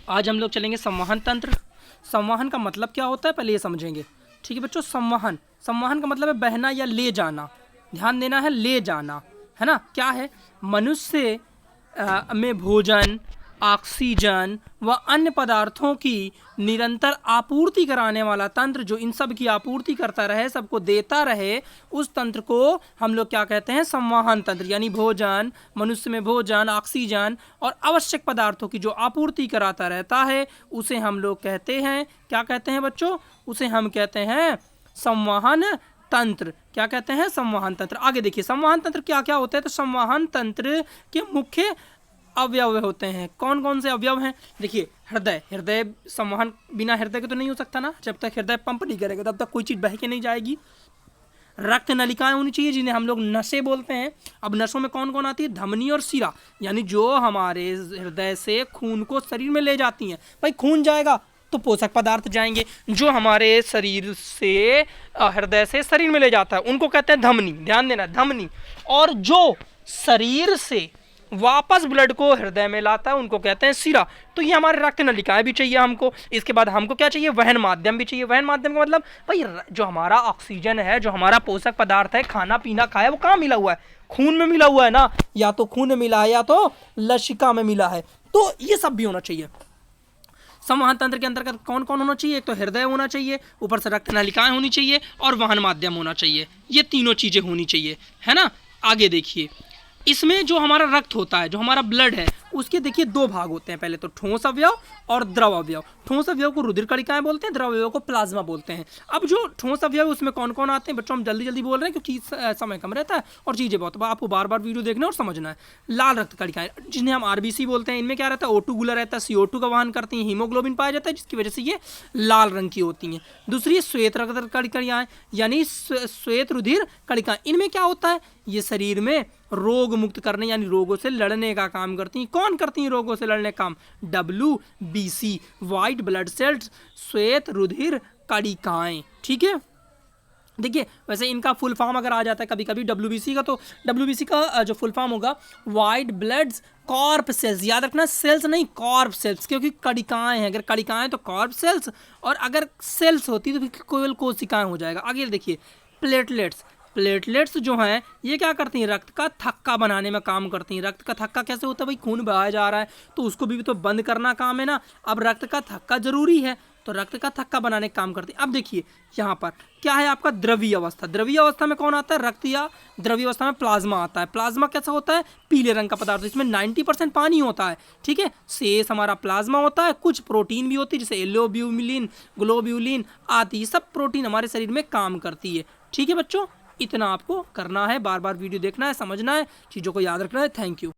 आज हम लोग चलेंगे संवहन तंत्र। संवहन का मतलब क्या होता है पहले ये समझेंगे। ठीक है बच्चों, संवहन संवहन का मतलब है बहना या ले जाना। ध्यान देना है, ले जाना है ना। क्या है? मनुष्य में भोजन, ऑक्सीजन व अन्य पदार्थों की निरंतर आपूर्ति कराने वाला तंत्र, जो इन सब की आपूर्ति करता रहे, सबको देता रहे, उस तंत्र को हम लोग क्या कहते हैं? संवहन तंत्र। यानी भोजन, मनुष्य में भोजन, ऑक्सीजन और आवश्यक पदार्थों की जो आपूर्ति कराता रहता है, उसे हम लोग कहते हैं, क्या कहते हैं बच्चों? उसे हम कहते हैं संवहन तंत्र। क्या कहते हैं? संवहन तंत्र। आगे देखिए संवहन तंत्र क्या क्या होता है। तो संवहन तंत्र के मुख्य अवयव होते हैं। कौन कौन से अवयव हैं? देखिए हृदय। हृदय संवहन बिना हृदय के तो नहीं हो सकता ना। जब तक हृदय पंप नहीं करेगा तब तक कोई चीज़ बह के नहीं जाएगी। रक्त नलिकाएं होनी चाहिए, जिन्हें हम लोग नसें बोलते हैं। अब नसों में कौन कौन आती है? धमनी और शिरा, यानी जो हमारे हृदय से खून को शरीर में ले जाती हैं। भाई खून जाएगा तो पोषक पदार्थ जाएंगे, जो हमारे शरीर से हृदय से शरीर में ले जाता है उनको कहते हैं धमनी। ध्यान देना, धमनी। और जो शरीर से वापस ब्लड को हृदय में लाता है उनको कहते हैं शिरा। तो ये हमारे रक्त नलिकाएं भी चाहिए हमको। इसके बाद हमको क्या चाहिए? वहन माध्यम भी चाहिए। वहन माध्यम का मतलब भाई जो हमारा ऑक्सीजन है, जो हमारा पोषक पदार्थ है, खाना पीना खाया, वो कहाँ मिला हुआ है? खून में मिला हुआ है ना। या तो खून में मिला है या तो लसिका में मिला है। तो ये सब भी होना चाहिए। संवहन तंत्र के अंतर्गत कौन कौन होना चाहिए? एक तो हृदय होना चाहिए, ऊपर से रक्त नलिकाएं होनी चाहिए और वहन माध्यम होना चाहिए। ये तीनों चीजें होनी चाहिए, है ना। आगे देखिए, इसमें जो हमारा रक्त होता है, जो हमारा ब्लड है, उसके देखिए दो भाग होते हैं। पहले तो ठोस अवयव और द्रव अवयव। ठोस अवयव को रुधिर कणिकाएं बोलते हैं, द्रव अवयव को प्लाज्मा बोलते हैं। अब जो ठोस अवयव उसमें कौन कौन आते हैं बच्चों? हम जल्दी जल्दी बोल रहे हैं क्योंकि समय कम रहता है और चीज़ें बहुत, आपको बार बार वीडियो देखना और समझना है। लाल रक्त कणिकाएं, जिन्हें हम आरबीसी बोलते हैं, इनमें क्या रहता है? O2 गुला रहता है, CO2 का वहन करती हैं, हीमोग्लोबिन पाया जाता है, जिसकी वजह से ये लाल रंग की होती हैं। दूसरी श्वेत रक्त कणिकाएं, यानी श्वेत रुधिर कणिकाएं। इनमें क्या होता है? ये शरीर में रोग मुक्त करने यानी रोगों से लड़ने का काम करती हैं। कौन करती हैं रोगों से लड़ने का काम? WBC, व्हाइट ब्लड सेल्स, श्वेत रुधिर कणिकाएं। ठीक है, देखिए वैसे इनका फुल फॉर्म अगर आ जाता है कभी कभी WBC का, तो WBC का जो फुल फॉर्म होगा व्हाइट ब्लड कॉर्प सेल्स। याद रखना, सेल्स नहीं, कॉर्प सेल्स, क्योंकि कणिकाएं हैं। अगर कणिकाएं तो कॉर्प सेल्स, और अगर सेल्स होती तो फिर केवल कोशिकाएं हो जाएगा। आगे देखिए प्लेटलेट्स। प्लेटलेट्स जो हैं ये क्या करती हैं? रक्त का थक्का बनाने में काम करती हैं। रक्त का थक्का कैसे होता है? भाई खून बहाया जा रहा है तो उसको भी तो बंद करना काम है ना। अब रक्त का थक्का जरूरी है तो रक्त का थक्का बनाने का काम करती है। अब देखिए यहाँ पर क्या है आपका? द्रवीय अवस्था। द्रवीय अवस्था में कौन आता है? रक्त। या द्रवीय अवस्था में प्लाज्मा आता है। प्लाज्मा कैसा होता है? पीले रंग का पदार्थ, इसमें 90% पानी होता है। ठीक है, शेष हमारा प्लाज्मा होता है। कुछ प्रोटीन भी होती है जैसे एल्लोब्यूलिन, ग्लोब्यूलिन आदि, सब प्रोटीन हमारे शरीर में काम करती है। ठीक है बच्चों, इतना आपको करना है। बार बार वीडियो देखना है, समझना है, चीज़ों को याद रखना है। Thank you.